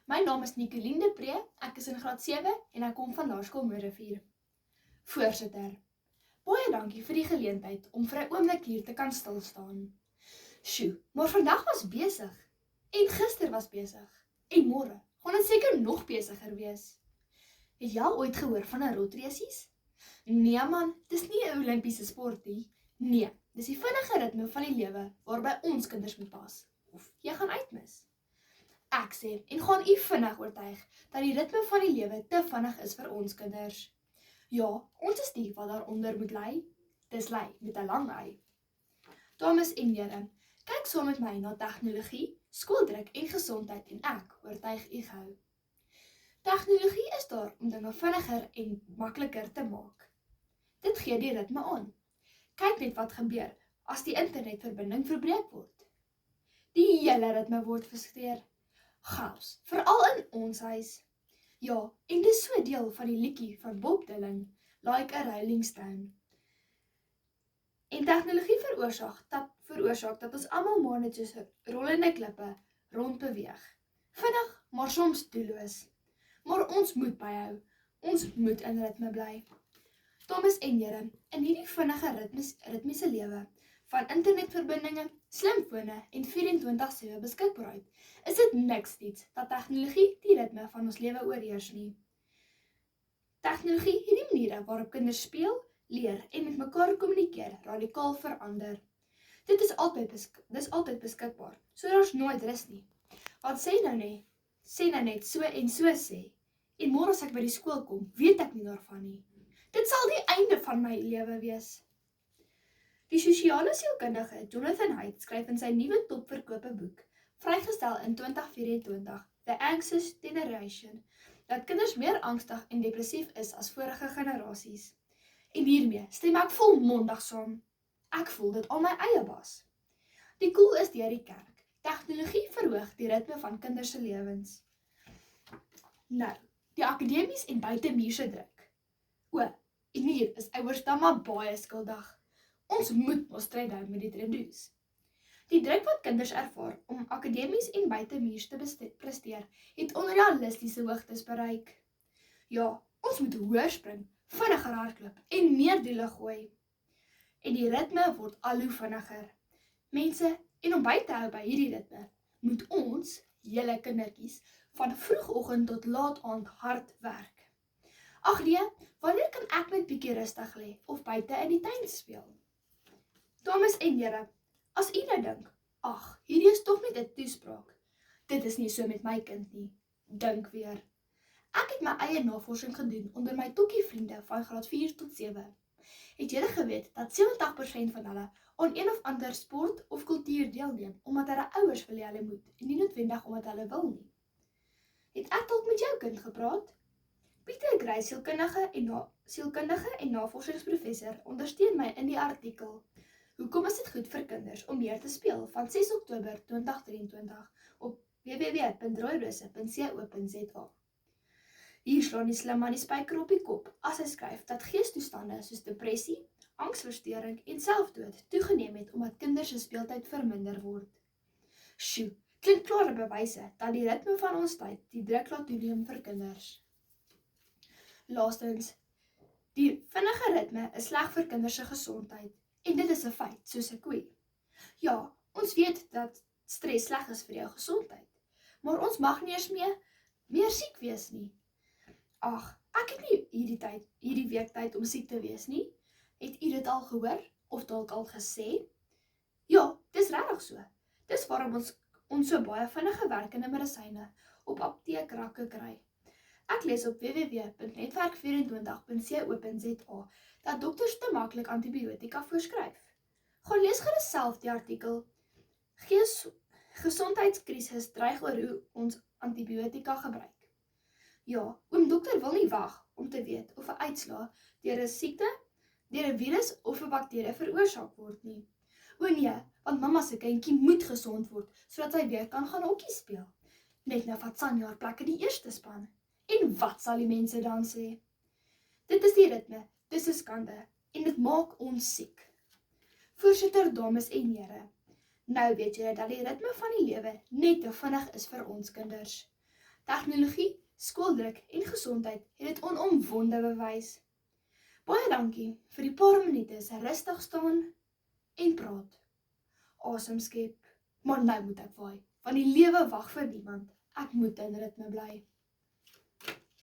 My naam is Nicoline de Pre, ek is in graad 7 en ek kom van Laerskool Middelrivier. Voorsitter, baie dankie vir die geleentheid om vir 'n oomblik hier te kan stilstaan. Sjoe, maar vandag was besig, en gister was besig, en môre gaan dit seker nog besiger wees. Het jy al ooit gehoor van 'n rotresies? Nee man, dis nie 'n Olimpiese sport nie. Nee, dis die vinnige ritme van die lewe waarby ons kinders moet pas, of jy gaan uitmis. Ek sê en gaan u vinnig oortuig dat die ritme van die lewe te vinnig is vir ons kinders. Ja, ons is die wat daaronder moet lei. Dis lei met 'n lang ei. Dames en here, kyk saam met my na tegnologie, skooldruk en gesondheid en ek oortuig u gou. Tegnologie is daar om dinge vinniger en makliker te maak. Dit gee die ritme aan. Kyk net wat gebeur as die internetverbinding verbreek word. Die hele ritme word versteur. Chaos, veral in ons huis. Ja, en dis so deel van die liedjie van Bob Dylan, Like a Rolling Stone. En tegnologie veroorsaak dat ons almal maar net soos rollende klippe rondbeweeg. Vinnig, maar soms doelloos. Maar ons moet byhou. Ons moet in ritme bly. Dames en here, in hierdie vinnige ritmiese lewe van internetverbindinge, slimfone en 24/7 beskikbaarheid, is dit niks iets dat tegnologie die ritme van ons lewe oorheers nie. Tegnologie het die maniere waarop kinders speel, leer en met mekaar kommunikeer radikaal verander. Dit is altyd beskikbaar, so daar's nooit rus nie. Wat sê nou net so en so sê, en môre as ek by die skool kom, weet ek nie daarvan nie. Dit sal die einde van my lewe wees. Die sosiale sielkundige Jonathan Haidt skryf in sy nuwe topverkope boek, vrygestel in 2024, The Anxious Generation, dat kinders meer angstig en depressief is as vorige generasies. En hiermee stem ek volmondig saam. Ek voel dit al my eie bas. Die koel is deur die kerk. Tegnologie verhoog die ritme van kinders se lewens. Nou, die akademies en buitemuurse druk. En hier is ouers dan maar baie skuldig. Ons moet ons stryd hou met die trendoes. Die druk wat kinders ervaar om akademies en buitemuurs te presteer, het onrealistiese hoogtes bereik. Ja, ons moet hoër spring, vinniger hardloop en meer doele gooi. En die ritme word al hoe vinniger. Mense, en om by te hou by hierdie ritme, moet ons, julle kindertjies, van vroegoggend tot laat aand hard werk. Ag nee, wanneer kan ek met bietjie rustig lê of buite in die tuin speel? Dames en here, as u nou dink, ag, hierdie is tog net 'n toespraak. Dit is nie so met my kind nie. Dink weer. Ek het my eie navorsing gedoen onder my tokkie vriende van graad 4 tot 7. Het julle geweet dat 70% van hulle aan een of ander sport of kultuur deelneem omdat hulle ouers wil hê hulle moet en nie noodwendig omdat hulle wil nie? Het ek dalk met jou kind gepraat? Pieter Grey, sielkundige en navorsingsprofessor, ondersteun my in die artikel Hoekom is dit goed vir kinders om meer te speel van 6 Oktober 2023 op www.rooirose.co.za. Hier slaan die slim man die spyker op die kop as hy skryf dat geestoestande soos depressie, angsversteuring en selfdood toegeneem het omdat kinders se speeltyd verminder word. Sjoe, klink klare bewyse dat die ritme van ons tyd die druk laat toeneem vir kinders. Laastens, die vinnige ritme is sleg vir kinders se gesondheid. En dit is 'n feit, soos 'n koei. Ja, ons weet dat stres sleg is vir jou gesondheid, maar ons mag nie eens meer siek wees nie. Ag, ek het nie hierdie week tyd om siek te wees nie. Het u dit al gehoor of dalk al gesê? Ja, dis regtig so. Dis waarom ons so baie vinnige werkende medisyne op apteekrakke kry. Ek lees op www.netwerk24.co.za dat dokters te maklik antibiotika voorskryf. Gaan lees gerus self die artikel. Gesondheidskrisis dreig oor hoe ons antibiotika gebruik. Ja, oom dokter wil nie wag om te weet of 'n uitslaa deur 'n siekte, deur 'n virus of 'n bakterie veroorsaak word nie. O nee, want mamma se kindjie moet gesond word sodat sy weer kan gaan hokkie speel. Net nou vat Sanja haar plek in die eerste span. En wat sal die mense dan sê? Dit is die ritme, dis 'n skande, en dit maak ons siek. Voorsitter, dames en here, nou weet julle dat die ritme van die lewe net te vinnig is vir ons kinders. Tegnologie, skooldruk en gesondheid het dit onomwonde bewys. Baie dankie vir die paar minute se rustig staan en praat. Asem skep, maar nou moet ek vaai, want die lewe wag vir niemand. Ek moet in ritme bly.